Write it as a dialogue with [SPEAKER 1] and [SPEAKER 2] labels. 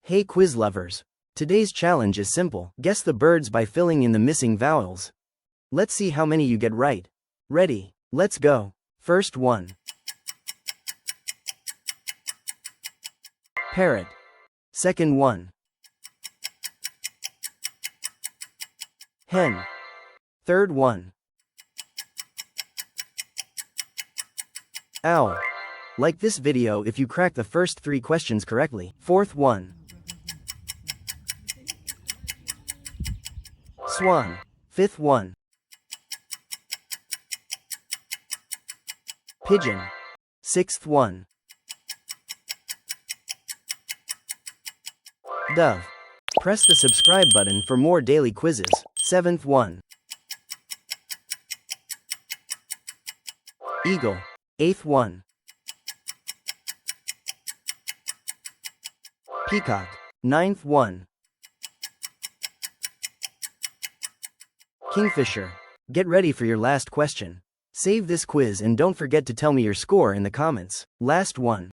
[SPEAKER 1] Hey quiz lovers! Today's challenge is simple. Guess the birds by filling in the missing vowels. Let's see how many you get right. Ready? Let's go. First one. Parrot. Second one. Hen. Third one. Owl. Like this video if you crack the first 3 questions correctly. Fourth one. Swan. Fifth one. Pigeon. Sixth one. Dove. Press the subscribe button for more daily quizzes. Seventh one. Eagle. Eighth one. Peacock. Ninth one. Kingfisher. Get ready for your last question. Save this quiz and don't forget to tell me your score in the comments. Last one.